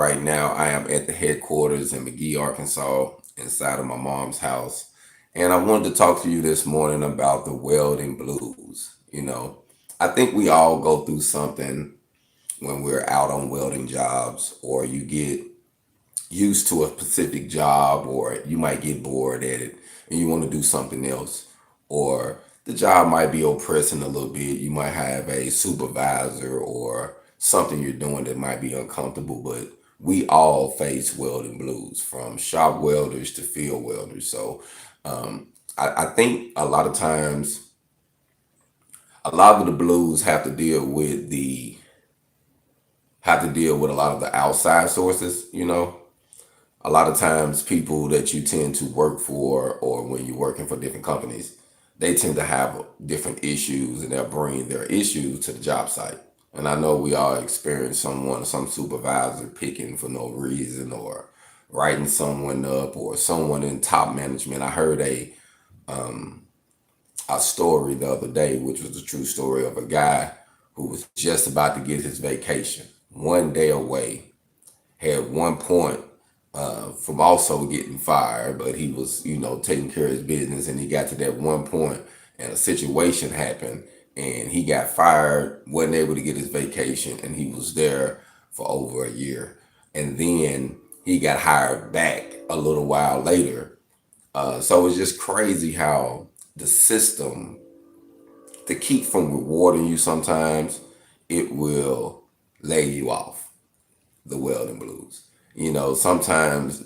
Right now, I am at the headquarters in McGee, Arkansas, inside of my mom's house. And I wanted to talk to you this morning about the welding blues. I think we all go through something when we're out on welding jobs, or you get used to a specific job, or you might get bored at it and you want to do something else, or the job might be oppressing a little bit. You might have a supervisor or something you're doing that might be uncomfortable, but we all face welding blues, from shop welders to field welders. So I think a lot of times, a lot of the blues have to deal with a lot of the outside sources. A lot of times people that you tend to work for, or when you're working for different companies, they tend to have different issues, and they'll bring their issues to the job site. And I know we all experience some supervisor picking for no reason, or writing someone up, or someone in top management. I heard a story the other day, which was a true story, of a guy who was just about to get his vacation, one day away, had one point from also getting fired, but he was, taking care of his business, and he got to that one point, and a situation happened, and he got fired, wasn't able to get his vacation, and he was there for over a year, and then he got hired back a little while later. So it's just crazy how the system, to keep from rewarding you, sometimes it will lay you off the welding blues. Sometimes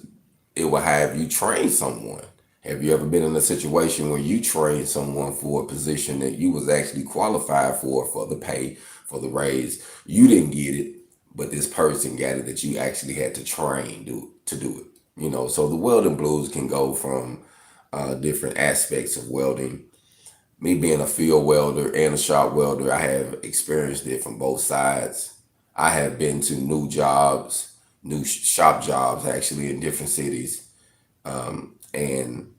it will have you train someone. Have you ever been in a situation where you trained someone for a position that you was actually qualified for the pay, for the raise? You didn't get it, but this person got it, that you actually had to train to do it. So the welding blues can go from different aspects of welding. Me being a field welder and a shop welder, I have experienced it from both sides. I have been to new jobs, new shop jobs, actually, in different cities. And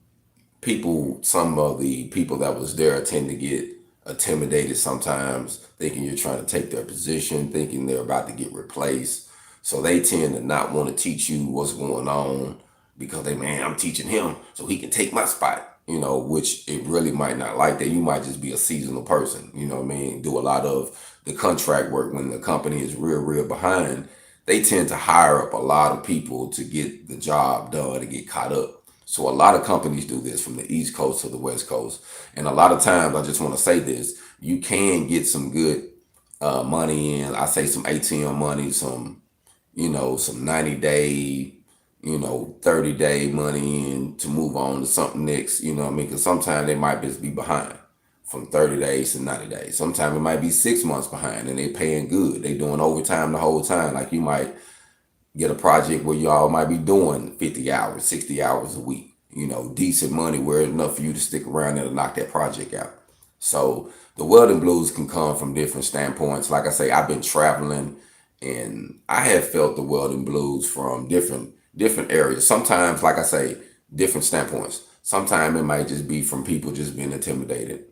some of the people that was there tend to get intimidated sometimes, thinking you're trying to take their position, thinking they're about to get replaced. So they tend to not want to teach you what's going on, because man, I'm teaching him so he can take my spot. Which it really might not like that. You might just be a seasonal person, what I mean? Do a lot of the contract work. When the company is real behind, they tend to hire up a lot of people to get the job done, to get caught up. So a lot of companies do this, from the East Coast to the West Coast. And a lot of times, I just want to say this, you can get some good money in. I say some ATM money, some 90-day, 30-day money in, to move on to something next. You know what I mean? Because sometimes they might just be behind from 30 days to 90 days. Sometimes it might be 6 months behind, and they paying good. They doing overtime the whole time. Like, you might get a project where y'all might be doing 50 hours, 60 hours a week, decent money, where it's enough for you to stick around and knock that project out. So the welding blues can come from different standpoints. Like I say, I've been traveling, and I have felt the welding blues from different areas. Sometimes, like I say, different standpoints. Sometimes it might just be from people just being intimidated,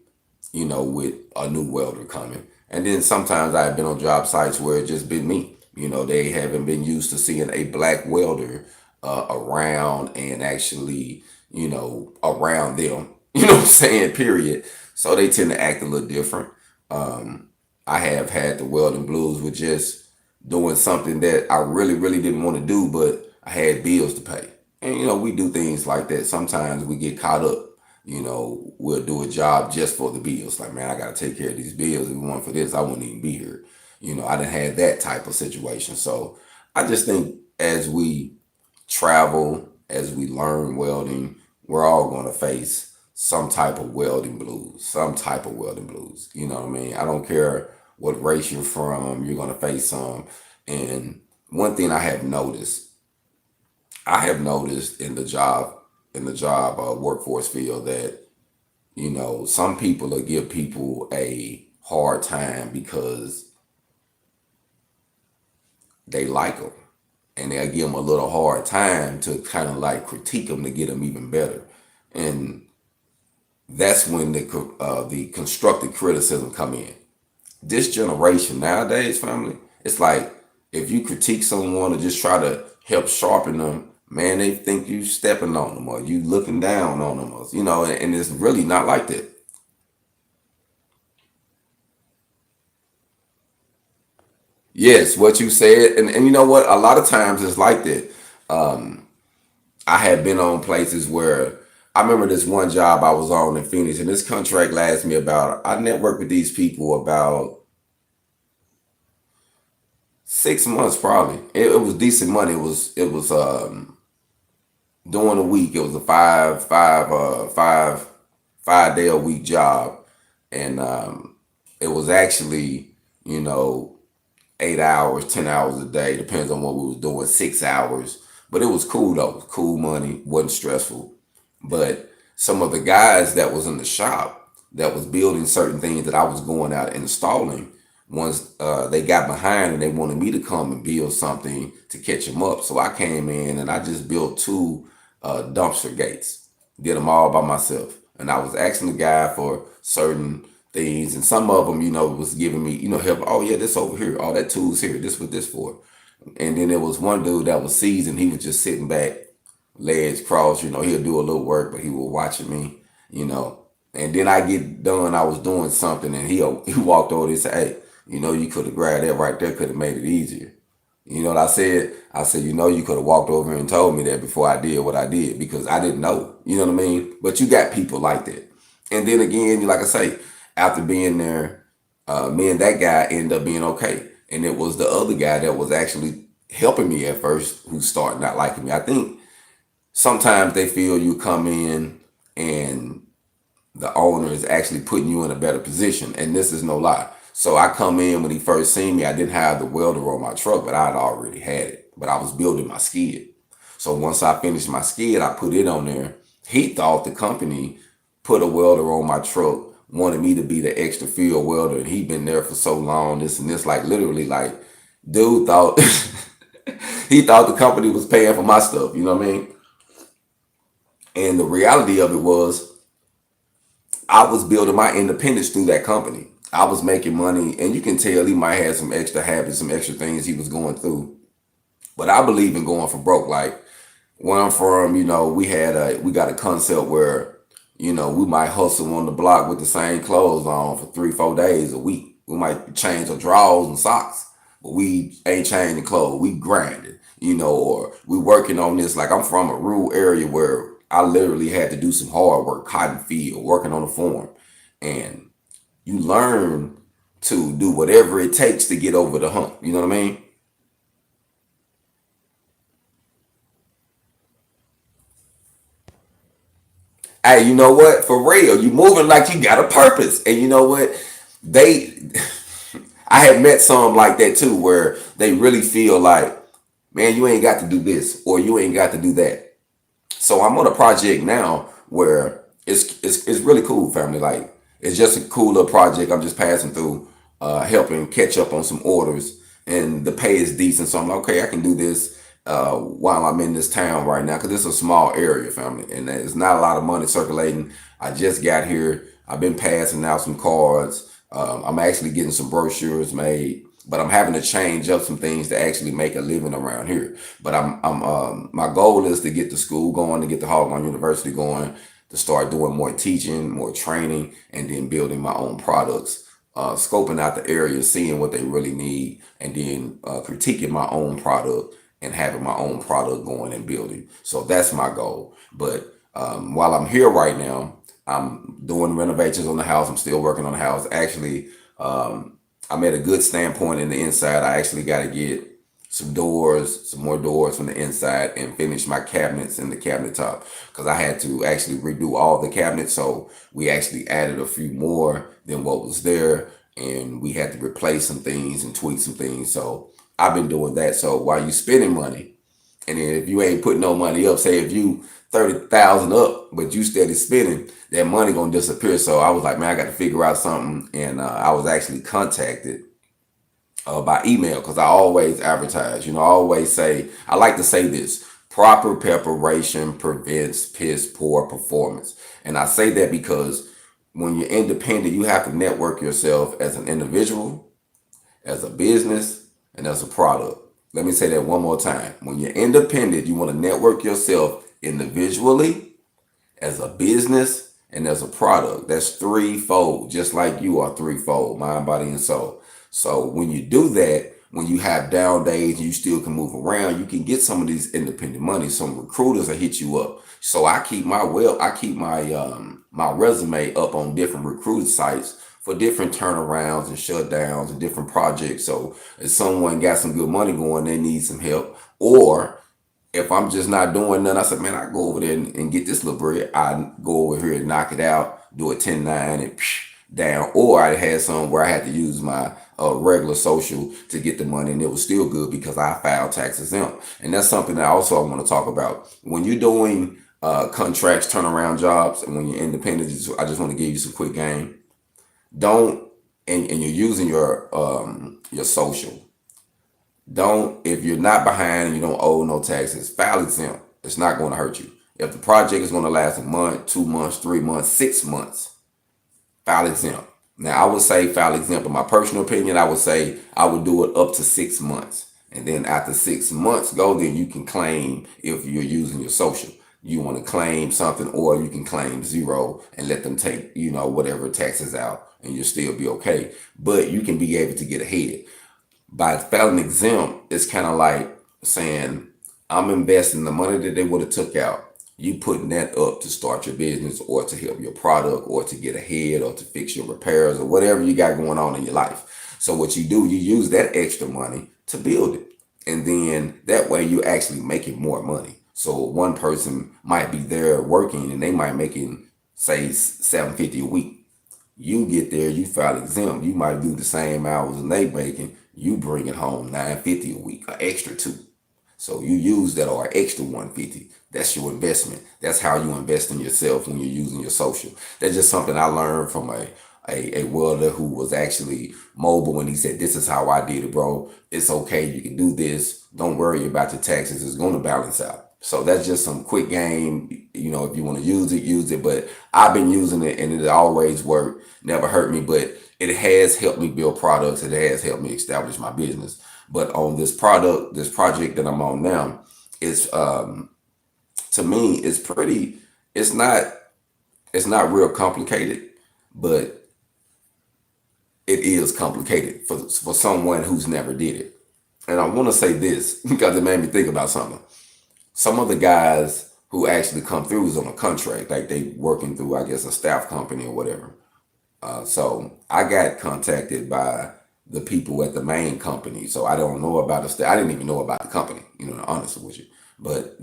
with a new welder coming. And then sometimes I've been on job sites where it just been me. They haven't been used to seeing a black welder around, and actually, around them. You know what I'm saying? Period. So they tend to act a little different. I have had the welding blues with just doing something that I really didn't want to do, but I had bills to pay. And we do things like that. Sometimes we get caught up. We'll do a job just for the bills. Like, man, I gotta take care of these bills. If it weren't for this, I wouldn't even be here. I didn't have that type of situation. So I just think, as we travel, as we learn welding, we're all gonna face some type of welding blues. Some type of welding blues. You know what I mean? I don't care what race you're from, you're gonna face some. And one thing I have noticed in the job workforce field, that some people will give people a hard time because they like them, and they'll give them a little hard time to kind of like critique them, to get them even better. And that's when the constructive criticism come in. This generation nowadays, family, it's like If you critique someone or just try to help sharpen them, man, they think you stepping on them or you looking down on them, or, and it's really not like that. Yes, what you said, and you know what? A lot of times it's like that. I had been on places where I remember this one job I was on in Phoenix, and this contract lasted me about. I networked with these people about 6 months, probably. It was decent money. It was during the week. It was a 5 day a week job, and it was actually you know 8 hours, 10 hours a day, depends on what we was doing. 6 hours, but it was cool though. It was cool money, wasn't stressful. But some of the guys that was in the shop that was building certain things that I was going out and installing, once they got behind and they wanted me to come and build something to catch them up. So I came in and I just built two dumpster gates, did them all by myself. And I was asking the guy for certain things, and some of them, was giving me, help. Oh yeah, this over here. Oh, that tool's here. This what this for. And then there was one dude that was seasoned. He was just sitting back, legs crossed. He'll do a little work, but he was watching me. You know. And then I get done. I was doing something, and he walked over and said, "Hey, you could have grabbed that right there. Could have made it easier." You know what I said? I said, you could have walked over and told me that before I did what I did, because I didn't know. You know what I mean? But you got people like that. And then again, like I say, after being there, me and that guy ended up being okay. And it was the other guy that was actually helping me at first who started not liking me. I think sometimes they feel you come in and the owner is actually putting you in a better position. And this is no lie. So I come in, when he first seen me, I didn't have the welder on my truck, but I had already had it. But I was building my skid. So once I finished my skid, I put it on there. He thought the company put a welder on my truck, wanted me to be the extra field welder, and he'd been there for so long, this and this, like literally, like, dude thought he thought the company was paying for my stuff, you know what I mean? And the reality of it was, I was building my independence through that company. I was making money, and you can tell he might have some extra habits, some extra things he was going through. But I believe in going for broke. Like, where I'm from, we got a concept where, we might hustle on the block with the same clothes on for 3, 4 days a week. We might change our drawers and socks, but we ain't changing clothes. We grinding, or we working on this. Like, I'm from a rural area where I literally had to do some hard work, cotton field, working on a farm. And you learn to do whatever it takes to get over the hump. You know what I mean? Hey, you know what? For real, you moving like you got a purpose. And you know what? They, I had met some like that too, where they really feel like, man, you ain't got to do this or you ain't got to do that. So I'm on a project now where it's really cool, family. Like, it's just a cool little project. I'm just passing through, helping catch up on some orders, and the pay is decent. So I'm like, okay, I can do this while I'm in this town right now, because it's a small area, family, and there's not a lot of money circulating. I just got here. I've been passing out some cards. I'm actually getting some brochures made, but I'm having to change up some things to actually make a living around here. But my goal is to get the school going, to get the HogOn University going, to start doing more teaching, more training, and then building my own products, scoping out the area, seeing what they really need, and then critiquing my own product and having my own product going and building. So that's my goal. But while I'm here right now, I'm doing renovations on the house. I'm still working on the house. Actually, I'm at a good standpoint in the inside. I actually got to get some doors, some more doors from the inside, and finish my cabinets in the cabinet top, because I had to actually redo all the cabinets. So we actually added a few more than what was there, and we had to replace some things and tweak some things. So I've been doing that. So while you spending money, and then if you ain't putting no money up, say if you 30,000 up, but you steady spending, that money gonna disappear. So I was like, man, I got to figure out something. And I was actually contacted by email, because I always advertise. I always say, I like to say this: proper preparation prevents piss poor performance. And I say that because when you're independent, you have to network yourself as an individual, as a business, and as a product. Let me say that one more time. When you're independent, you want to network yourself individually, as a business, and as a product. That's threefold, just like you are threefold, mind, body, and soul. So when you do that, when you have down days and you still can move around, you can get some of these independent money. Some recruiters will hit you up. So I keep my resume up on different recruiter sites for different turnarounds and shutdowns and different projects. So if someone got some good money going, they need some help, or if I'm just not doing nothing, I said, man, I go over there and get this little bread. I go over here and knock it out, do a 10-9 and down. Or I had some where I had to use my regular social to get the money, and it was still good because I filed tax exempt. And that's something that also I want to talk about. When you're doing contracts, turnaround jobs, and when you're independent, I just want to give you some quick game. Don't, and you're using your social. Don't, if you're not behind and you don't owe no taxes, file exempt. It's not going to hurt you. If the project is going to last a month, 2 months, 3 months, 6 months, file exempt. Now, I would say file exempt. In my personal opinion, I would say I would do it up to 6 months. And then after 6 months go, then you can claim if you're using your social. You want to claim something, or you can claim zero and let them take, whatever taxes out, and you'll still be okay. But you can be able to get ahead. By filing exempt, it's kind of like saying, I'm investing the money that they would have took out. You putting that up to start your business, or to help your product, or to get ahead, or to fix your repairs, or whatever you got going on in your life. So what you do, you use that extra money to build it. And then that way you actually making more money. So one person might be there working and they might making, say, $750 a week. You get there, you file exempt, you might do the same hours and they making, you bring it home $950 a week, an extra $2. So you use that, or extra $150. That's your investment. That's how you invest in yourself when you're using your social. That's just something I learned from a welder who was actually mobile, and he said, this is how I did it, bro. It's okay. You can do this. Don't worry about your taxes. It's going to balance out. So that's just some quick game. If you want to use it, use it. But I've been using it and it always worked. Never hurt me, but it has helped me build products. It has helped me establish my business. But on this project that I'm on now, it's to me, it's not real complicated, but it is complicated for someone who's never did it. And I want to say this because it made me think about something. Some of the guys who actually come through is on a contract, like they working through, I guess, a staff company or whatever. So I got contacted by the people at the main company. So I don't know about I didn't even know about the company, honestly with you. But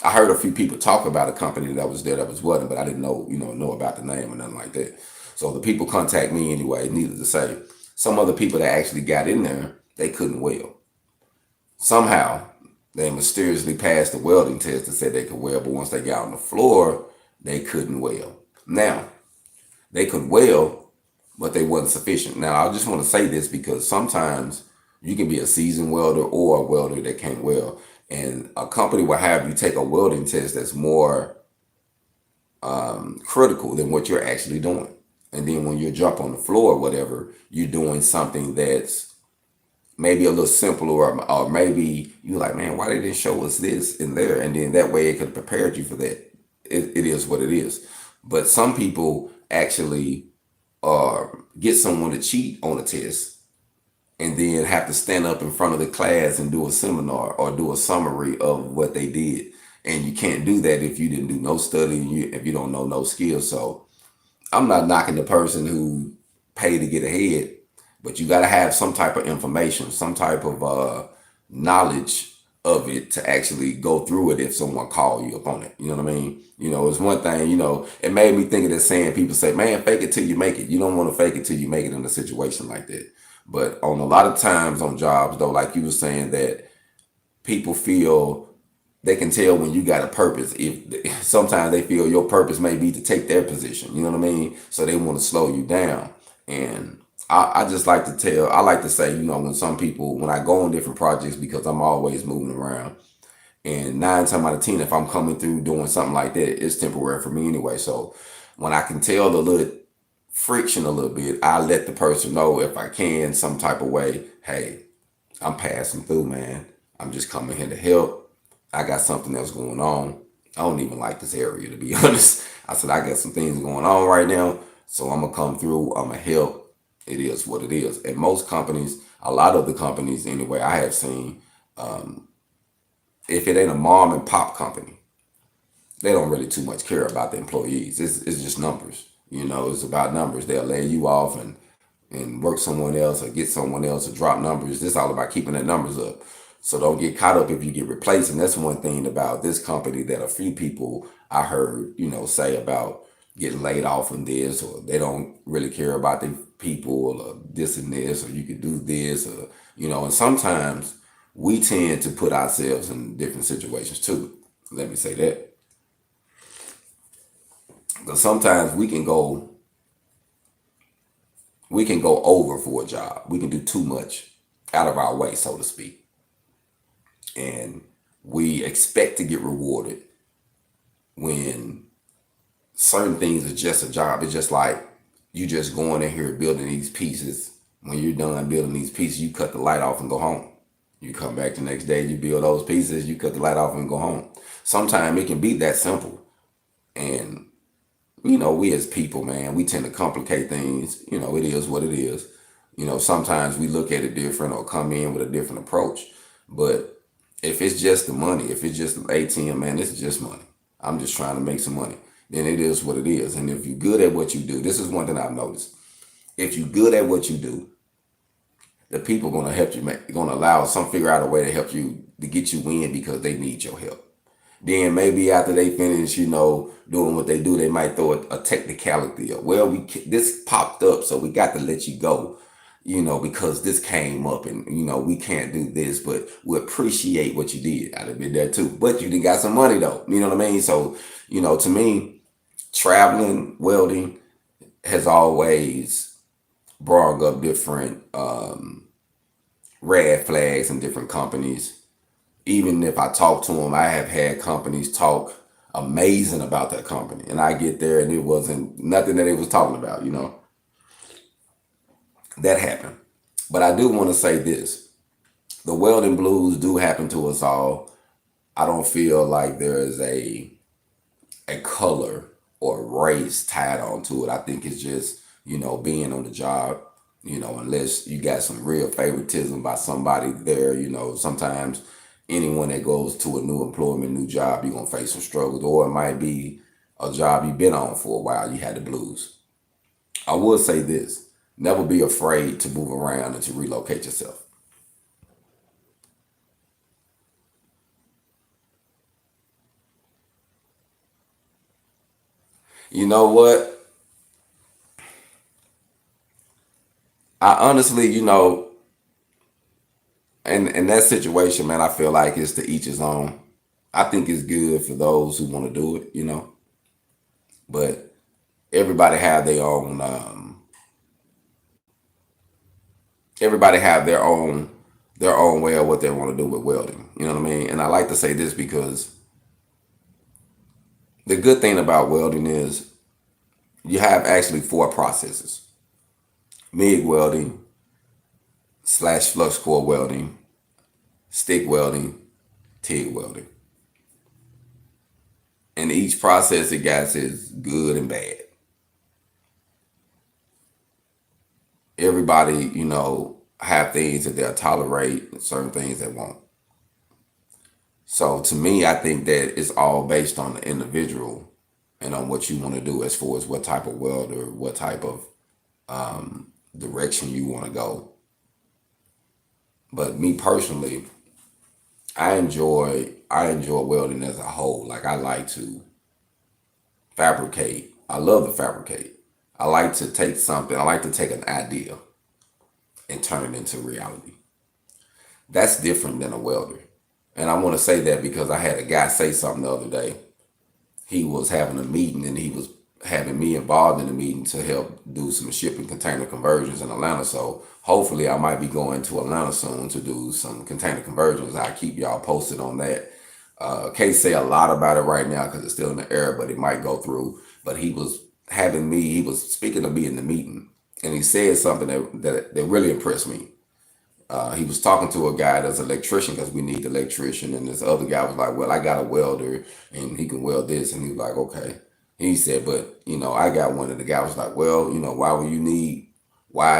I heard a few people talk about a company that was there that was welding, but I didn't know about the name or nothing like that. So the people contact me anyway. Needless to say, some other people that actually got in there, they couldn't weld. Somehow they mysteriously passed the welding test and said they could weld, but once they got on the floor, they couldn't weld. Now, they could weld, but they wasn't sufficient. Now, I just want to say this because sometimes you can be a seasoned welder or a welder that can't weld. And a company will have you take a welding test that's more critical than what you're actually doing. And then when you jump on the floor or whatever, you're doing something that's maybe a little simpler, or maybe you're like, man, why they didn't show us this in there? And then that way it could have prepared you for that. It is what it is. But some people actually get someone to cheat on a test and then have to stand up in front of the class and do a seminar or do a summary of what they did. And you can't do that if you didn't do no study, if you don't know no skills. So I'm not knocking the person who paid to get ahead, but you got to have some type of information, some type of knowledge of it to actually go through it if someone call you up on it. You know what I mean? It's one thing, it made me think of this saying, people say, man, fake it till you make it. You don't want to fake it till you make it in a situation like that. But on a lot of times on jobs, though, like you were saying, that people feel they can tell when you got a purpose. If sometimes they feel your purpose may be to take their position, you know what I mean? So they want to slow you down. And I just like to say, when I go on different projects, because I'm always moving around, and 9 times out of 10, if I'm coming through doing something like that, it's temporary for me anyway. So when I can tell the little friction a little bit, I let the person know if I can some type of way, hey, I'm passing through, man. I'm just coming here to help. I got something else going on. I don't even like this area, to be honest. I said, I got some things going on right now. So I'm going to come through. I'm going to help. It is what it is. And most companies, a lot of the companies anyway, I have seen, if it ain't a mom and pop company, they don't really too much care about the employees. It's just numbers. It's about numbers. They'll lay you off and work someone else or get someone else or drop numbers. It's all about keeping the numbers up. So don't get caught up if you get replaced. And that's one thing about this company that a few people I heard, say about getting laid off from this, or they don't really care about the people, or this and this, or you could do this, or, and sometimes we tend to put ourselves in different situations too. Let me say that. Because sometimes we can go over for a job. We can do too much out of our way, so to speak. And we expect to get rewarded when certain things are just a job. It's just like you just going in here building these pieces. When you're done building these pieces, you cut the light off and go home. You come back the next day, you build those pieces, you cut the light off and go home. Sometimes it can be that simple. And we as people, man, we tend to complicate things. It is what it is. Sometimes we look at it different or come in with a different approach. But if it's just the money, if it's just the ATM, man, it's just money. I'm just trying to make some money. Then it is what it is. And if you're good at what you do, this is one thing I've noticed. If you're good at what you do, the people going to help you, going to allow figure out a way to help you, to get you in because they need your help. Then maybe after they finish, doing what they do, they might throw a technicality up. Well, this popped up, so we got to let you go, because this came up, and we can't do this, but we appreciate what you did. I'd have been there too, but you did got some money though. You know what I mean? So, to me, traveling welding has always brought up different red flags in different companies. Even if I talk to them, I have had companies talk amazing about that company. And I get there and it wasn't nothing that they was talking about, That happened. But I do want to say this. The welding blues do happen to us all. I don't feel like there is a color or race tied onto it. I think it's just, being on the job, unless you got some real favoritism by somebody there, sometimes anyone that goes to a new employment, new job, you're going to face some struggles, or it might be a job you've been on for a while. You had the blues. I will say this, never be afraid to move around and to relocate yourself. You know what? I honestly, in that situation, man, I feel like it's to each his own. I think it's good for those who want to do it, but everybody have their own everybody have their own way of what they want to do with welding. You know what I mean? And I like to say this because the good thing about welding is you have actually four processes: MIG welding, slash flux core welding, stick welding, TIG welding. And each process it got is good and bad. Everybody, have things that they'll tolerate and certain things they won't. So to me, I think that it's all based on the individual and on what you want to do as far as what type of welder, what type of direction you want to go. But me personally, I enjoy welding as a whole. Like I like to fabricate. I love to fabricate. I like to take something. I like to take an idea and turn it into reality. That's different than a welder. And I want to say that because I had a guy say something the other day. He was having a meeting and he was having me involved in the meeting to help do some shipping container conversions in Atlanta. So hopefully I might be going to Atlanta soon to do some container conversions. I'll keep y'all posted on that. Can't say a lot about it right now because it's still in the air, but it might go through. But he was speaking to me in the meeting, and he said something that really impressed me. he was talking to a guy that's an electrician because we need an electrician, and this other guy was like, "Well, I got a welder, and he can weld this," and he was like, "Okay." He said, "But I got one," and the guy was like, "Well, why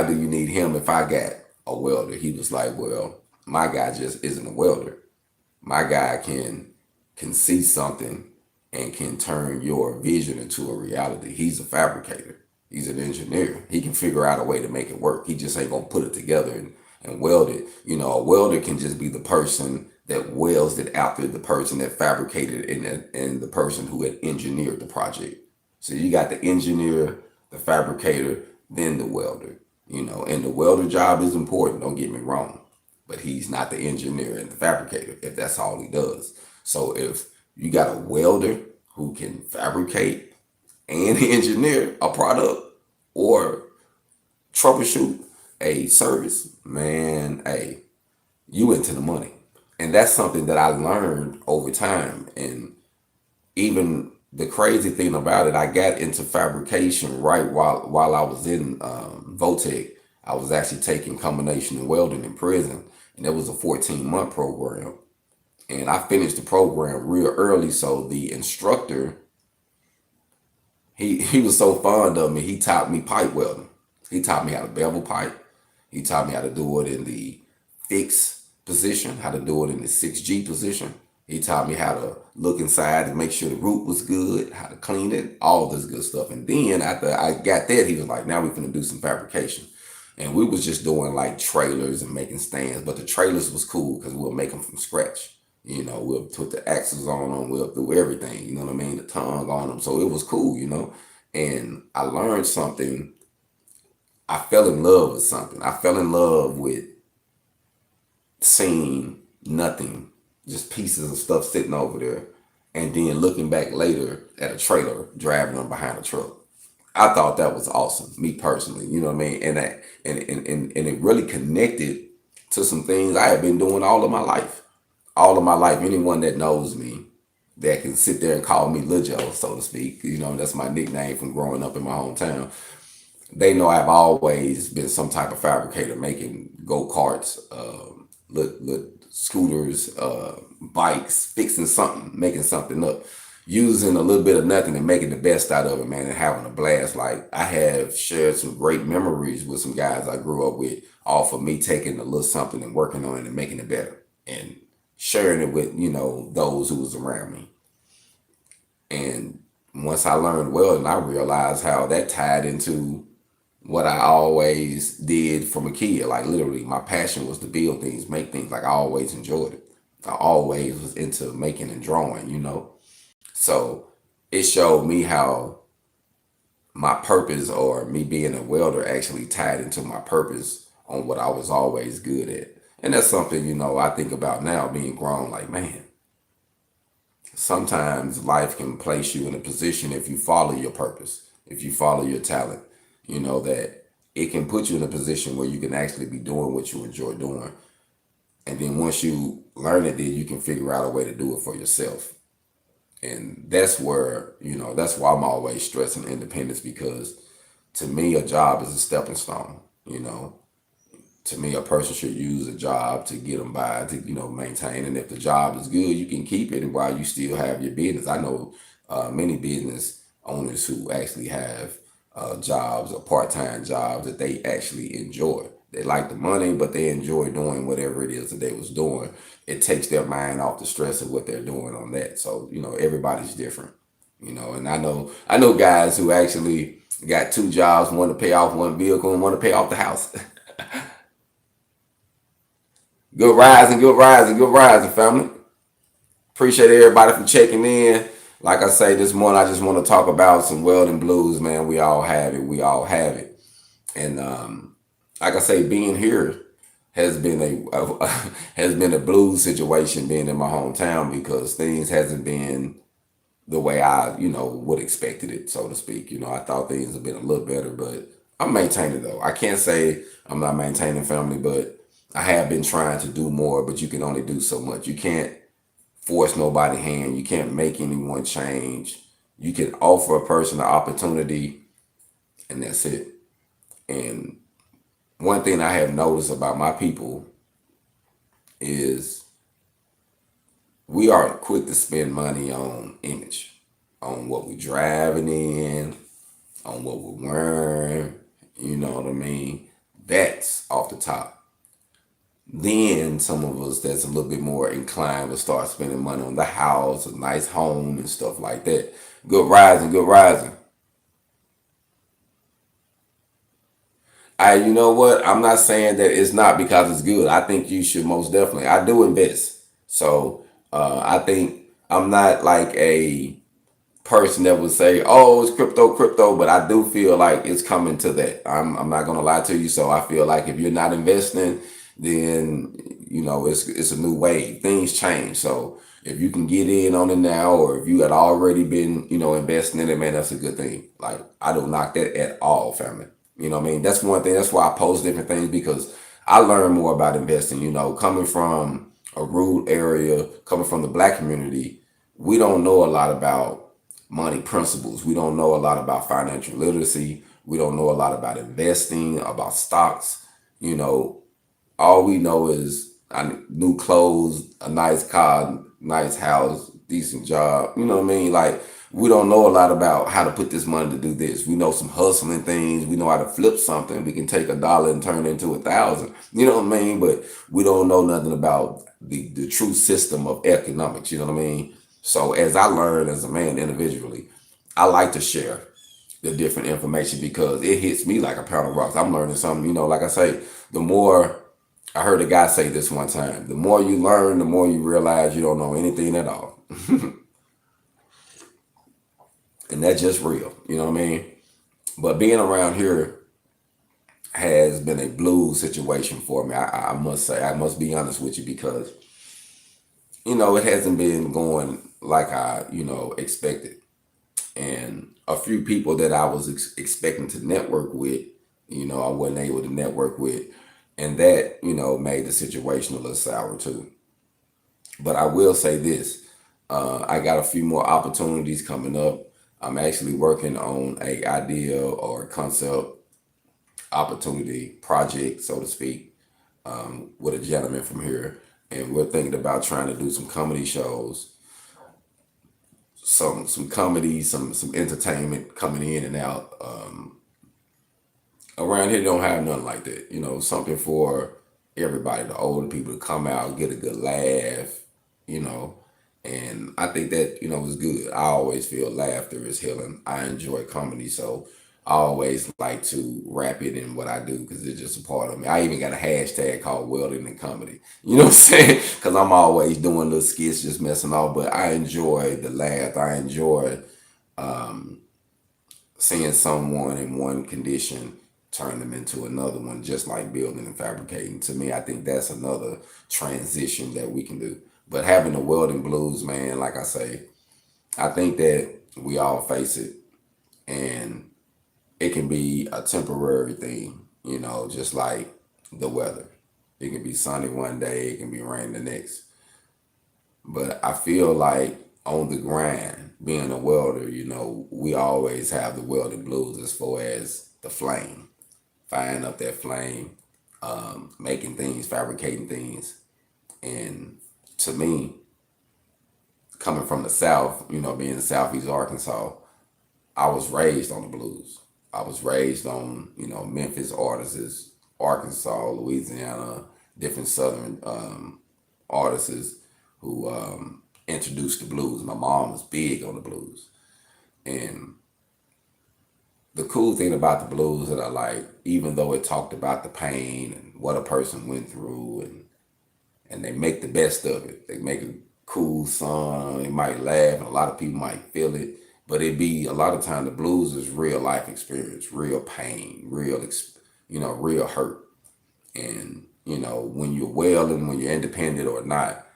do you need him if I got a welder?" He was like, "Well, my guy just isn't a welder. My guy can see something and can turn your vision into a reality. He's a fabricator. He's an engineer. He can figure out a way to make it work. He just ain't gonna put it together and weld it. A welder can just be the person that welds it after the person that fabricated it and the person who had engineered the project. So you got the engineer, the fabricator, then the welder. And the welder job is important, don't get me wrong. But he's not the engineer and the fabricator if that's all he does. So if you got a welder who can fabricate and engineer a product or troubleshoot a service, man, hey, you into the money. And that's something that I learned over time. And even the crazy thing about it, I got into fabrication right while I was in Votech. I was actually taking combination and welding in prison, and it was a 14-month program. And I finished the program real early, so the instructor, he was so fond of me, he taught me pipe welding. He taught me how to bevel pipe. He taught me how to do it in the fixed position, how to do it in the 6G position. He taught me how to look inside and make sure the root was good, how to clean it, all this good stuff. And then after I got that, he was like, "Now we're gonna do some fabrication." And we was just doing like trailers and making stands, but the trailers was cool because we'll make them from scratch. We'll put the axles on them, we'll do everything, you know what I mean? The tongue on them. So it was cool. And I learned something. I fell in love with something. I fell in love with seeing nothing, just pieces of stuff sitting over there, and then looking back later at a trailer driving them behind a truck. I thought that was awesome, me personally. You know what I mean? And it really connected to some things I have been doing all of my life. All of my life. Anyone that knows me, that can sit there and call me Lil Joe, so to speak. That's my nickname from growing up in my hometown. They know I've always been some type of fabricator, making go-karts, scooters, bikes, fixing something, making something up, using a little bit of nothing and making the best out of it, man, and having a blast. Like, I have shared some great memories with some guys I grew up with, off of me taking a little something and working on it and making it better and sharing it with, those who was around me. And once I learned welding, I realized how that tied into what I always did from a kid. Like, literally, my passion was to build things, make things. Like, I always enjoyed it. I always was into making and drawing. So it showed me how my purpose, or me being a welder, actually tied into my purpose on what I was always good at. And that's something, I think about now, being grown. Like, man, sometimes life can place you in a position, if you follow your purpose, if you follow your talent, that it can put you in a position where you can actually be doing what you enjoy doing. And then once you learn it, then you can figure out a way to do it for yourself. And that's where, that's why I'm always stressing independence, because to me, a job is a stepping stone. To me, a person should use a job to get them by, to, maintain. And if the job is good, you can keep it while you still have your business. I know many business owners who actually have jobs or part-time jobs that they actually enjoy. They like the money, but they enjoy doing whatever it is that they was doing. It takes their mind off the stress of what they're doing on that. So, everybody's different, and I know guys who actually got two jobs, one to pay off one vehicle and one to pay off the house. Good rising, good rising, good rising, family. Appreciate everybody for checking in. Like I say, this morning, I just want to talk about some welding blues, man. We all have it. We all have it. And like I say, being here has been a blues situation, being in my hometown, because things hasn't been the way I, would expected it, so to speak. I thought things have been a little better, but I'm maintaining, though. I can't say I'm not maintaining, family, but I have been trying to do more, but you can only do so much. You can't force nobody's hand. You can't make anyone change. You can offer a person an opportunity, and that's it. And one thing I have noticed about my people is we are quick to spend money on image, on what we driving in, on what we're wearing, you know what I mean? That's off the top. Then some of us that's a little bit more inclined to start spending money on the house, a nice home and stuff like that. Good rising, good rising. You know what? I'm not saying that it's not because it's good. I think you should most definitely. I do invest. So I think I'm not like a person that would say, "Oh, it's crypto, crypto," but I do feel like it's coming to that. I'm not gonna lie to you. So I feel like if you're not investing, then it's a new wave. Things change. So if you can get in on it now, or if you had already been investing in it, man, that's a good thing. Like I don't knock that at all, family. You know what I mean? That's one thing. That's why I post different things because I learn more about investing. Coming from a rural area, coming from the black community, we don't know a lot about money principles. We don't know a lot about financial literacy. We don't know a lot about investing, about stocks. You know, all we know is new clothes, a nice car, nice house, decent job. You know what I mean? Like we don't know a lot about how to put this money to do this. We know some hustling things. We know how to flip something. We can take $1 and turn it into 1,000. You know what I mean? But we don't know nothing about the true system of economics. You know what I mean? So as I learn as a man individually, I like to share the different information because it hits me like a pound of rocks. I'm learning something. Like I say, the more I heard a guy say this one time, the more you learn, the more you realize you don't know anything at all. And that's just real. You know what I mean? But being around here has been a blues situation for me. I must say, I must be honest with you because, it hasn't been going like I expected. And a few people that I was expecting to network with, I wasn't able to network with. And that, made the situation a little sour too. But I will say this, I got a few more opportunities coming up. I'm actually working on a idea or a concept opportunity project, so to speak, with a gentleman from here. And we're thinking about trying to do some comedy shows, some comedy, some entertainment coming in and out. Around here don't have nothing like that. Something for everybody, the older people to come out, get a good laugh, you know. And I think that, is good. I always feel laughter is healing. I enjoy comedy, so I always like to wrap it in what I do because it's just a part of me. I even got a hashtag called Welding and Comedy. You know what I'm saying? Because I'm always doing little skits, just messing off. But I enjoy the laugh. I enjoy seeing someone in one condition turn them into another one, just like building and fabricating. To me, I think that's another transition that we can do. But having the welding blues, man, like I say, I think that we all face it, and it can be a temporary thing, just like the weather. It can be sunny one day, it can be rain the next. But I feel like on the grind, being a welder, we always have the welding blues as far as the flame, firing up that flame, making things, fabricating things. And to me, coming from the South, being in Southeast Arkansas, I was raised on the blues. I was raised on, Memphis artists, Arkansas, Louisiana, different Southern artists who introduced the blues. My mom was big on the blues. And the cool thing about the blues that I like, even though it talked about the pain and what a person went through, and they make the best of it. They make a cool song. They might laugh, and a lot of people might feel it. But it be a lot of time the blues is real life experience, real pain, real hurt. And when you're well and when you're independent or not,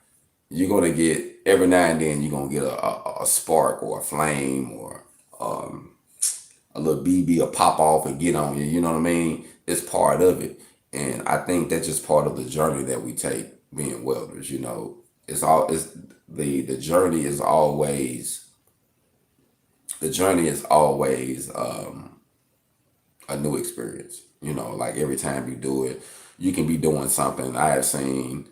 you're gonna get every now and then you're gonna get a spark or a flame or a little BB, a pop off and get on you. You know what I mean? It's part of it, and I think that's just part of the journey that we take being welders. It's the journey is always a new experience. Like every time you do it, you can be doing something I have seen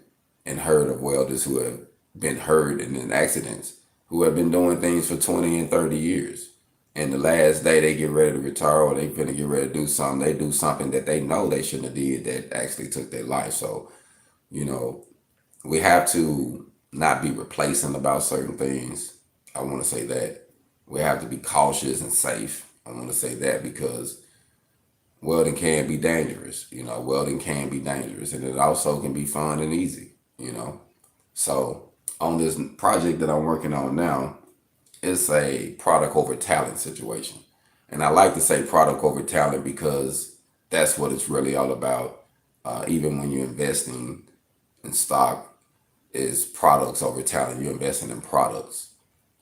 and heard of welders who have been hurt and in accidents, who have been doing things for 20 and 30 years. And the last day they get ready to retire or they finna get ready to do something, they do something that they know they shouldn't have did that actually took their life. So, you know, we have to not be complacent about certain things. I want to say that. We have to be cautious and safe. I want to say that because welding can be dangerous. Welding can be dangerous, and it also can be fun and easy. So on this project that I'm working on now, it's a product over talent situation. And I like to say product over talent because that's what it's really all about. Even when you're investing in stock, is products over talent. You're investing in products.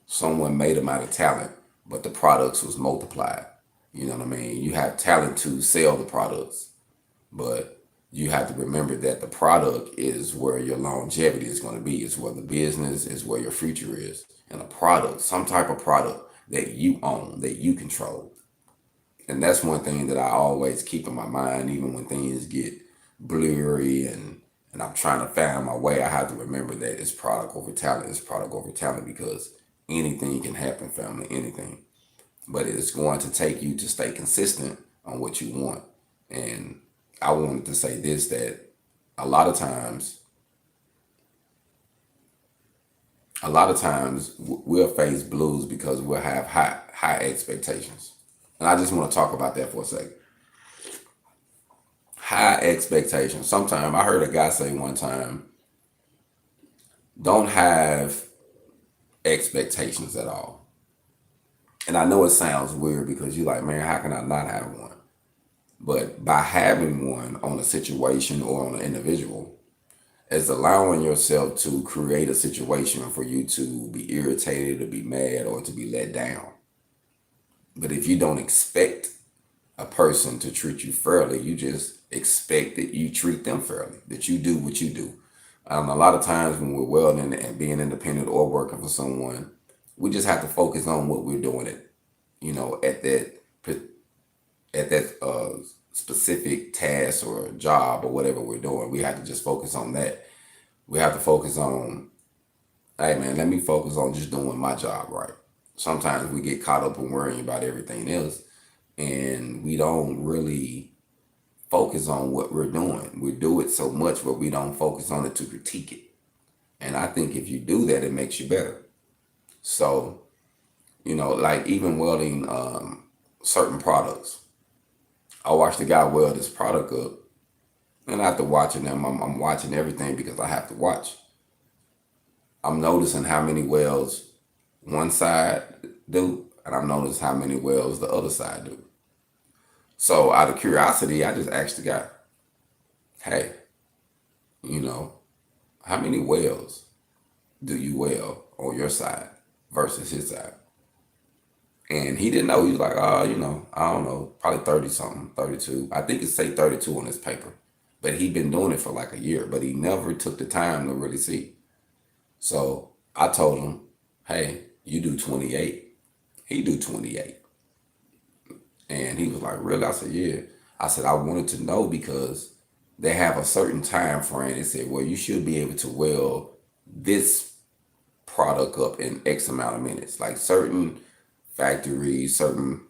Someone made them out of talent, but the products was multiplied. You know what I mean? You have talent to sell the products, but you have to remember that the product is where your longevity is going to be. It's where the business is, where your future is. And a product, some type of product that you own, that you control. And that's one thing that I always keep in my mind, even when things get blurry and I'm trying to find my way. I have to remember that it's product over talent. It's product over talent because anything can happen, family, anything. But it's going to take you to stay consistent on what you want. And I wanted to say this, that a lot of times we'll face blues because we'll have high expectations. And I just want to talk about that for a second. High expectations. Sometimes I heard a guy say one time, don't have expectations at all. And I know it sounds weird because you're like, man, how can I not have one? But by having one on a situation or on an individual, it's allowing yourself to create a situation for you to be irritated, to be mad, or to be let down. But if you don't expect a person to treat you fairly, you just expect that you treat them fairly, that you do what you do. A lot of times when we're welding and being independent or working for someone, we just have to focus on what we're doing at that specific task or job or whatever we're doing. We have to just focus on that. We have to focus on, hey man, let me focus on just doing my job right. Sometimes we get caught up in worrying about everything else and we don't really focus on what we're doing. We do it so much where we don't focus on it to critique it. And I think if you do that, it makes you better. So, like even welding certain products. I watched the guy weld this product up, and after watching them, I'm watching everything because I have to watch. I'm noticing how many welds one side do, and I'm noticing how many welds the other side do. So out of curiosity, I just asked the guy, hey, how many welds do you weld on your side versus his side? And he didn't know. He was like, oh, I don't know, probably 30 something, 32. I think it say 32 on his paper. But he'd been doing it for like a year, but he never took the time to really see. So I told him, hey, you do 28. He do 28. And he was like, really? I said, yeah. I said, I wanted to know because they have a certain time frame. They said, well, you should be able to weld this product up in X amount of minutes. Like certain factories, certain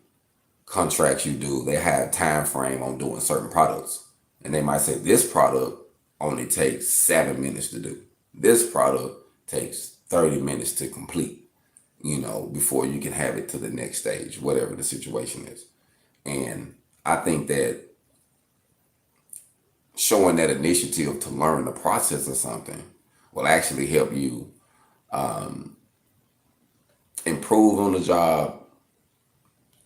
contracts you do, they have time frame on doing certain products. And they might say this product only takes 7 minutes to do. This product takes 30 minutes to complete, before you can have it to the next stage, whatever the situation is. And I think that showing that initiative to learn the process of something will actually help you improve on the job,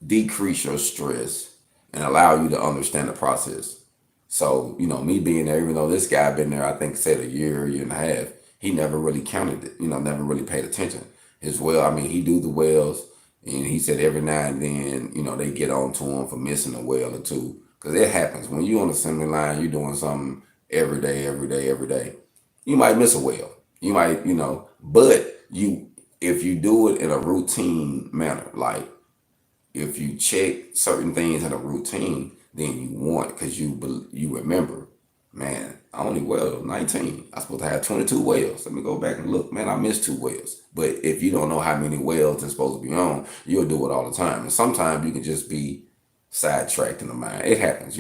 decrease your stress, and allow you to understand the process. So, me being there, even though this guy been there, I think said a year and a half, he never really counted it, never really paid attention. His well, he do the wells, and he said every now and then, they get on to him for missing a well or two. Because it happens. When you on the assembly line, you're doing something every day. You might miss a well. You might, but if you do it in a routine manner, like if you check certain things in a routine, then you want, because you remember. Man, I only weld 19. I'm supposed to have 22 welds. Let me go back and look. Man, I missed 2 welds. But if you don't know how many welds it's supposed to be on, you'll do it all the time. And sometimes you can just be sidetracked in the mind. It happens.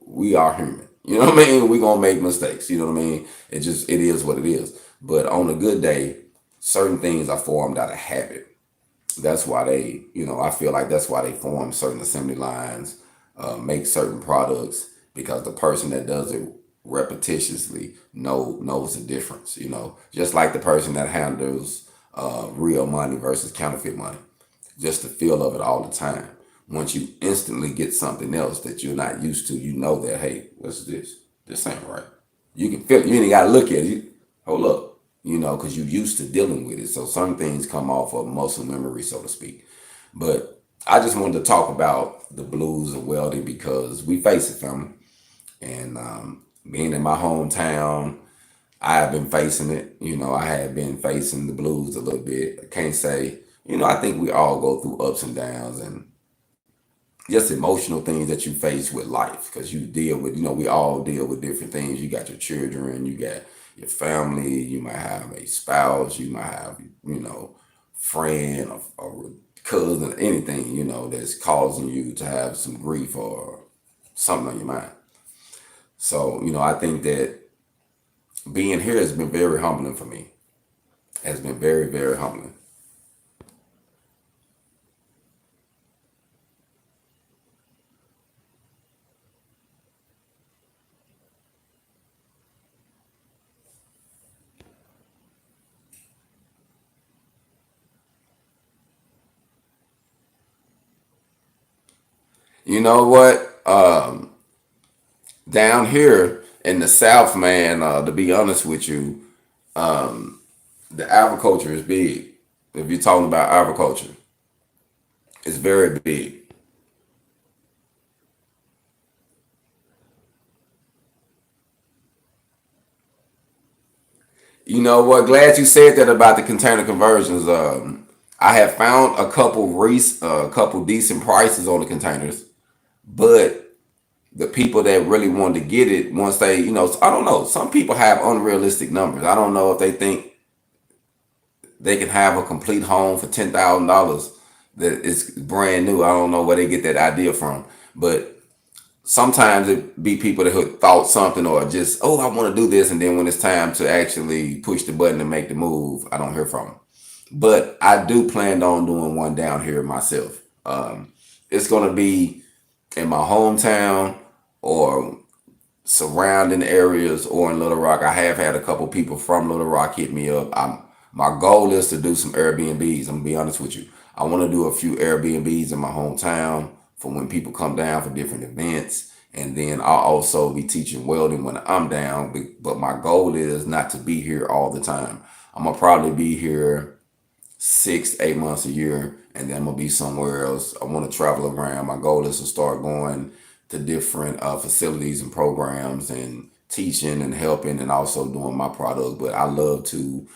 We are human. You know what I mean? We're gonna make mistakes. You know what I mean? It is what it is. But on a good day, certain things are formed out of habit. That's why I feel like that's why they form certain assembly lines, make certain products, because the person that does it repetitiously knows the difference. Just like the person that handles real money versus counterfeit money, just the feel of it all the time. Once you instantly get something else that you're not used to, you know that, hey, what's this? This ain't right. You can feel it. You ain't got to look at it. Hold up, because you're used to dealing with it. So some things come off of muscle memory, so to speak. But I just wanted to talk about the blues of welding because we face it, family. And being in my hometown, I have been facing it. I have been facing the blues a little bit. I can't say, I think we all go through ups and downs and just emotional things that you face with life, because you deal with, we all deal with different things. You got your children, you got your family, you might have a spouse, you might have, friend or cousin, anything, that's causing you to have some grief or something on your mind. So, I think that being here has been very humbling for me. Has been very, very humbling. You know what? Down here in the South, man, to be honest with you, the agriculture is big. If you're talking about agriculture, it's very big. You know what? Glad you said that about the container conversions. I have found a couple decent prices on the containers, but the people that really wanted to get it, once they, I don't know. Some people have unrealistic numbers. I don't know if they think they can have a complete home for $10,000 that is brand new. I don't know where they get that idea from, but sometimes it be people that had thought something or just, oh, I want to do this, and then when it's time to actually push the button and make the move, I don't hear from them. But I do plan on doing one down here myself. It's going to be in my hometown or surrounding areas or in Little Rock. I have had a couple people from Little Rock hit me up. My goal is to do some Airbnbs. I'm gonna be honest with you. I want to do a few Airbnbs in my hometown for when people come down for different events. And then I'll also be teaching welding when I'm down. But my goal is not to be here all the time. I'm gonna probably be here 6 8 months a year, and then I'm gonna be somewhere else. I want to travel around. My goal is to start going to different facilities and programs and teaching and helping and also doing my product. But I love to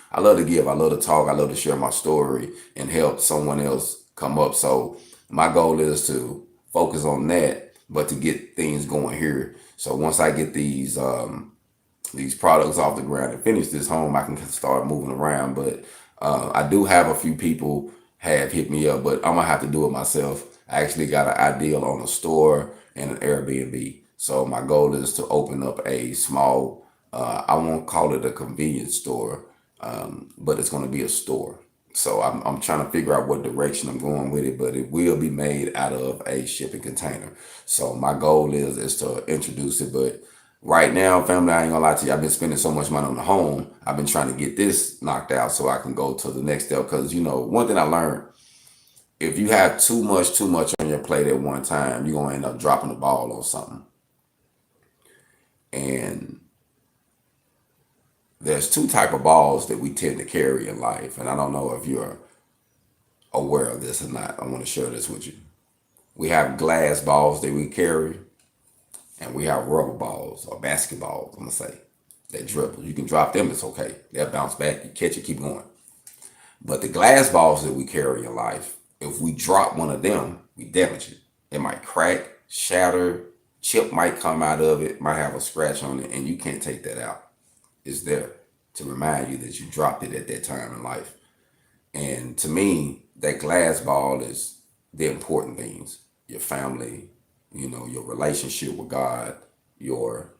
give, I love to talk, I love to share my story and help someone else come up. So my goal is to focus on that, but to get things going here. So once I get these products off the ground and finish this home, I can start moving around. But I do have a few people have hit me up, but I'm gonna have to do it myself. I actually got an ideal on a store and an Airbnb. So my goal is to open up a small, I won't call it a convenience store, but it's gonna be a store. So I'm trying to figure out what direction I'm going with it, but it will be made out of a shipping container. So my goal is to introduce it, but right now, family, I ain't gonna lie to you. I've been spending so much money on the home. I've been trying to get this knocked out so I can go to the next step. Because one thing I learned: if you have too much on your plate at one time, you're gonna end up dropping the ball on something. And there's two type of balls that we tend to carry in life, and I don't know if you're aware of this or not. I want to share this with you. We have glass balls that we carry, and we have rubber balls or basketballs. I'm gonna say that dribble. You can drop them; it's okay. They'll bounce back. You catch it, keep going. But the glass balls that we carry in life, if we drop one of them, we damage it. It might crack, shatter, chip might come out of it, might have a scratch on it, and you can't take that out. It's there to remind you that you dropped it at that time in life. And to me, that glass ball is the important things: your family, your relationship with God, your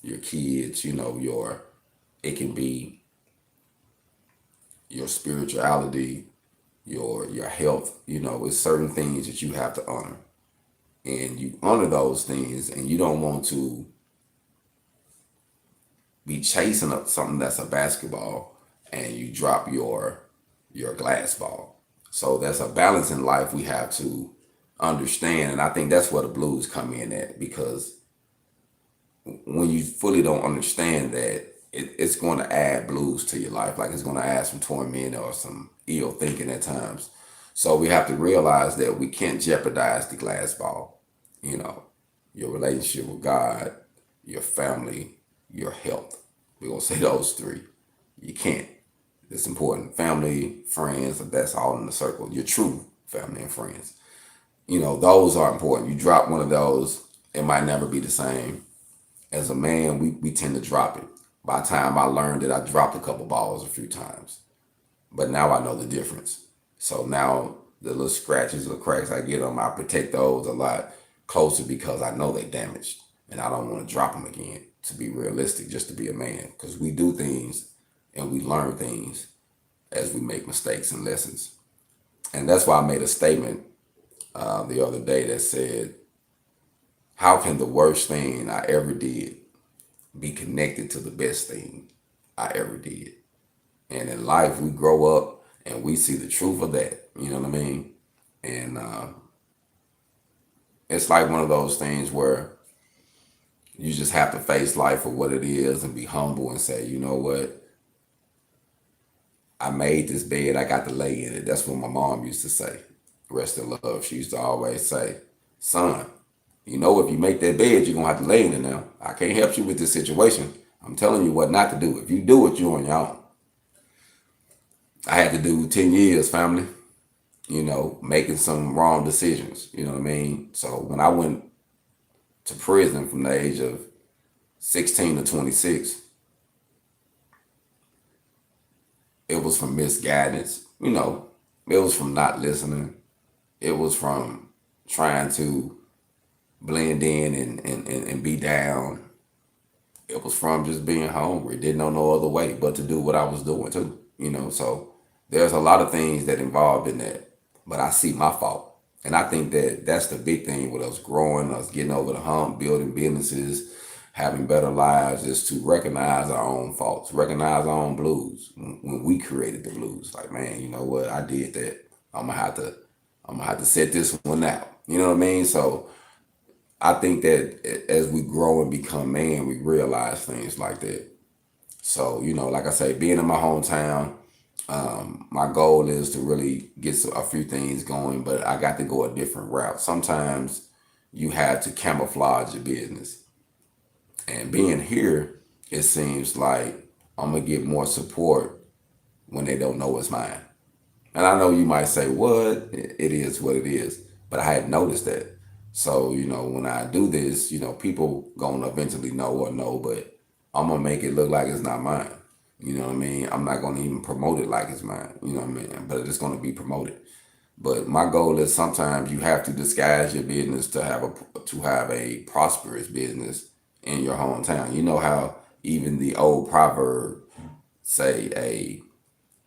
your kids, it can be your spirituality, your health. It's certain things that you have to honor, and you honor those things, and you don't want to be chasing up something that's a basketball and you drop your glass ball. So there's a balance in life we have to understand, and I think that's where the blues come in at, because when you fully don't understand that, it's going to add blues to your life. Like, it's going to add some torment or some ill thinking at times. So we have to realize that we can't jeopardize the glass ball. You know, your relationship with God, your family, your health. We're going to say those three. You can't. It's important. Family, friends, that's all in the circle. Your true family and friends. Those are important. You drop one of those, it might never be the same. As a man, we tend to drop it. By the time I learned it, I dropped a couple balls a few times. But now I know the difference. So now the little scratches or cracks I get on them, I protect those a lot closer because I know they damaged. And I don't want to drop them again, to be realistic, just to be a man. Because we do things and we learn things as we make mistakes and lessons. And that's why I made a statement the other day that said, how can the worst thing I ever did be connected to the best thing I ever did? And in life, we grow up and we see the truth of that. You know what I mean? And it's like one of those things where you just have to face life for what it is and be humble and say, you know what? I made this bed, I got to lay in it. That's what my mom used to say. Rest in love. She used to always say, son, if you make that bed, you're going to have to lay in it now. I can't help you with this situation. I'm telling you what not to do. If you do it, you're on your own. I had to do 10 years, family, making some wrong decisions. You know what I mean? So when I went to prison from the age of 16 to 26, it was from misguidance. It was from not listening. It was from trying to blend in and be down. It was from just being hungry. Didn't know no other way but to do what I was doing too. So there's a lot of things that involved in that, but I see my fault. And I think that that's the big thing with us growing, us getting over the hump, building businesses, having better lives, is to recognize our own faults, recognize our own blues. When we created the blues, like, man, you know what? I did that. I'm gonna have to set this one out. You know what I mean? So I think that as we grow and become man, we realize things like that. So, like I say, being in my hometown, my goal is to really get a few things going, but I got to go a different route. Sometimes you have to camouflage your business. And being here, it seems like I'm going to get more support when they don't know it's mine. And I know you might say, what? It is what it is. But I had noticed that. So, when I do this, people going to eventually know or know, but I'm going to make it look like it's not mine. You know what I mean? I'm not going to even promote it like it's mine. You know what I mean? But it's going to be promoted. But my goal is sometimes you have to disguise your business to have a prosperous business in your hometown. You know how even the old proverb say a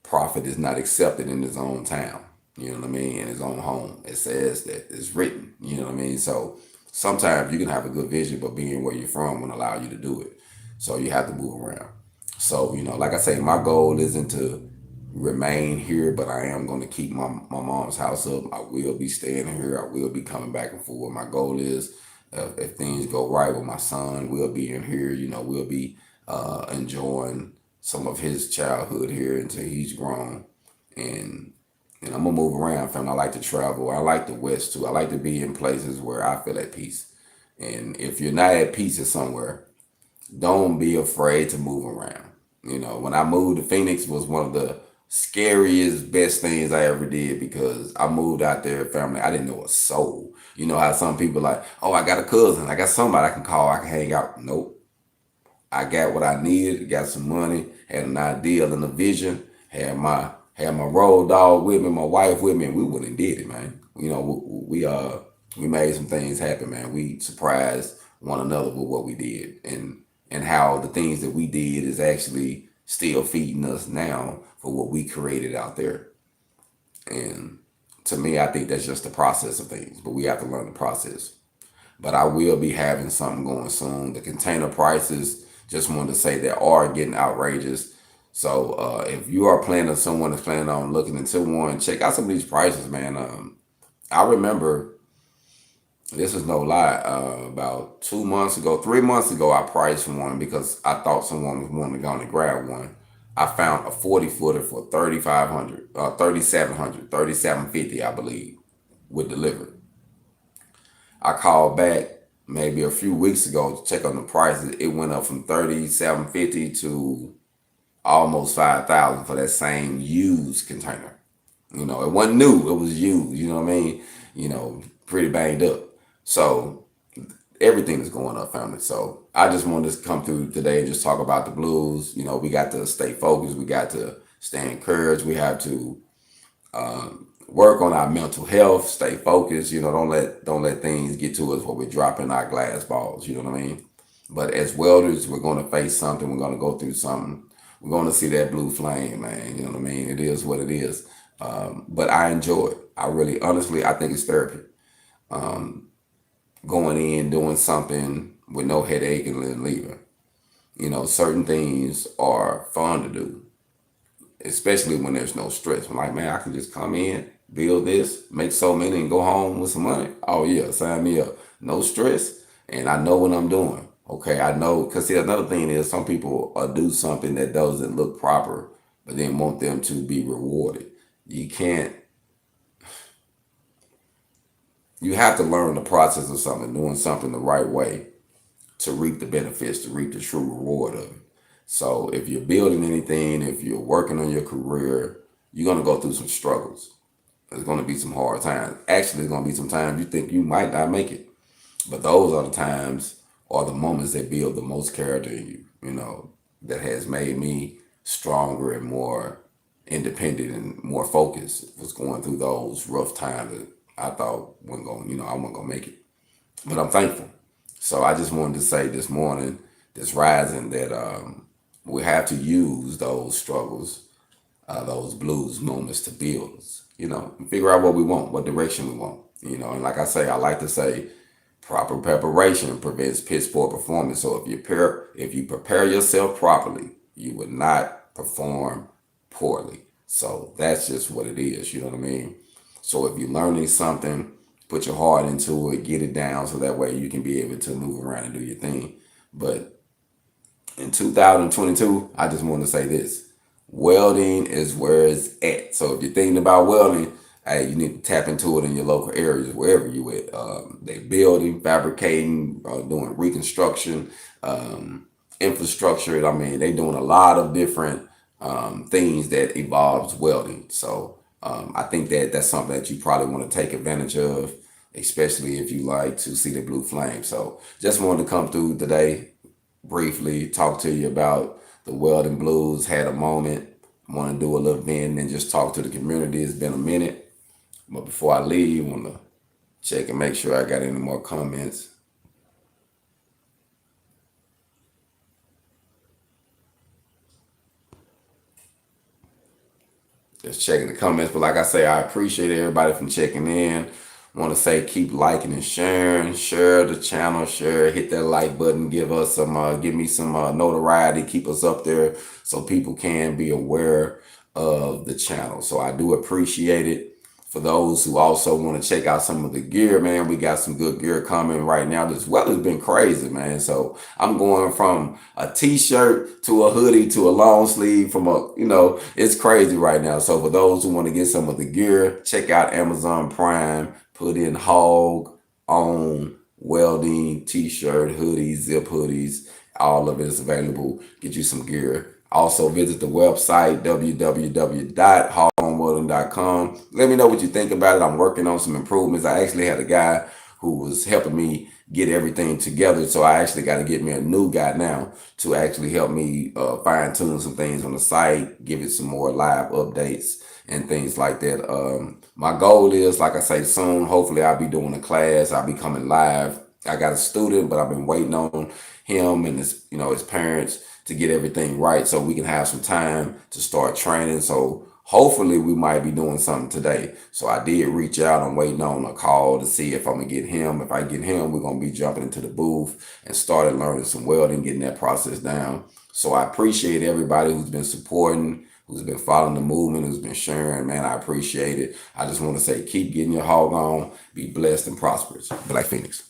prophet is not accepted in his own town. You know what I mean? In his own home. It says that, it's written. You know what I mean? So sometimes you can have a good vision, but being where you're from won't allow you to do it. So you have to move around. So, like I say, my goal isn't to remain here, but I am going to keep my mom's house up. I will be staying here. I will be coming back and forth. My goal is, if things go right with my son, we'll be in here. We'll be enjoying some of his childhood here until he's grown. And I'm going to move around, fam. I like to travel. I like the West, too. I like to be in places where I feel at peace. And if you're not at peace at somewhere, don't be afraid to move around. When I moved to Phoenix, was one of the scariest, best things I ever did, because I moved out there, family. I didn't know a soul. You know how some people like, oh, I got a cousin, I got somebody I can call, I can hang out. Nope. I got what I needed, got some money, had an ideal and a vision, had my road dog with me, my wife with me, and we went and did it, man. You know, we made some things happen, man. We surprised one another with what we did, and how the things that we did is actually still feeding us now for what we created out there. And to me, I think that's just the process of things, but we have to learn the process. But I will be having something going soon. The container prices, just wanted to say, they are getting outrageous. So if you are planning, someone is planning on looking into one, check out some of these prices, man. I remember, this is no lie, about 2 months ago, 3 months ago, I priced one because I thought someone was wanting to go and grab one. I found a 40-footer for 3,500, 3,700, 3,750, I believe, with delivery. I called back maybe a few weeks ago to check on the prices. It went up from 3,750 to almost 5,000 for that same used container. You know, it wasn't new, it was used. You know what I mean? You know, pretty banged up. So everything is going up, family. So I just wanted to come through today and just talk about the blues. You know, we got to stay focused. We got to stay encouraged. We have to work on our mental health, stay focused. You know, don't let things get to us where we're dropping our glass balls. You know what I mean? But as welders, we're going to face something. We're going to go through something. We're going to see that blue flame, man. You know what I mean? It is what it is. But I enjoy it. I really, honestly, I think it's therapy. Going in, doing something with no headache and then leaving. You know, certain things are fun to do, especially when there's no stress. I'm like, man, I can just come in, build this, make so many, and go home with some money. Oh yeah, sign me up. No stress, and I know what I'm doing. Okay, I know, because see, another thing is some people do something that doesn't look proper, but then want them to be rewarded. You can't. You have to learn the process of something, doing something the right way, to reap the benefits, to reap the true reward of it. So if you're building anything, if you're working on your career, you're going to go through some struggles. There's going to be some hard times. Actually, there's going to be some times you think you might not make it. But those are the times, or the moments, that build the most character in you, you know, that has made me stronger and more independent and more focused. Was going through those rough times that I thought wasn't going, I wasn't going to make it. But I'm thankful. So I just wanted to say this morning, this rising, that we have to use those struggles, those blues moments, to build us, and figure out what we want, what direction we want, and like I say, I like to say, proper preparation prevents piss poor performance. So if you prepare yourself properly, you would not perform poorly. So that's just what it is, you know what I mean? So if you're learning something, put your heart into it, get it down, so that way you can be able to move around and do your thing. But in 2022, I just want to say this: welding is where it's at. So if you're thinking about welding, hey, you need to tap into it in your local areas, wherever you at. They building, fabricating, doing reconstruction, infrastructure. I mean, they doing a lot of different things that involves welding. So I think that that's something that you probably want to take advantage of, especially if you like to see the blue flame. So just wanted to come through today, briefly talk to you about the Welding Blues. Had a moment, want to do a little venting and just talk to the community. It's been a minute, but before I leave, I want to check and make sure I got any more comments. Just checking the comments. But like I say, I appreciate everybody from checking in. Want to say, keep liking and sharing. Share the channel. Hit that like button. Give us some. Give me some notoriety. Keep us up there so people can be aware of the channel. So I do appreciate it. For those who also want to check out some of the gear, man, we got some good gear coming right now. This weather's been crazy, man. So I'm going from a t-shirt to a hoodie to a long sleeve it's crazy right now. So for those who want to get some of the gear, check out Amazon Prime, put in HogOn Welding, t-shirt, hoodies, zip hoodies, all of it is available. Get you some gear. Also visit the website, www.hogonwelding.com. Let me know what you think about it. I'm working on some improvements. I actually had a guy who was helping me get everything together. So I actually got to get me a new guy now to actually help me fine tune some things on the site, give it some more live updates and things like that. My goal is, like I say, soon, hopefully I'll be doing a class. I'll be coming live. I got a student, but I've been waiting on him and his parents to get everything right so we can have some time to start training. So hopefully we might be doing something today. So I did reach out. I'm waiting on a call to see if I'm gonna get him. If I get him, we're gonna be jumping into the booth and started learning some welding, getting that process down. So I appreciate everybody who's been supporting, who's been following the movement, who's been sharing. Man, I appreciate it. I just want to say, keep getting your hog on, be blessed and prosperous. Black Feniks.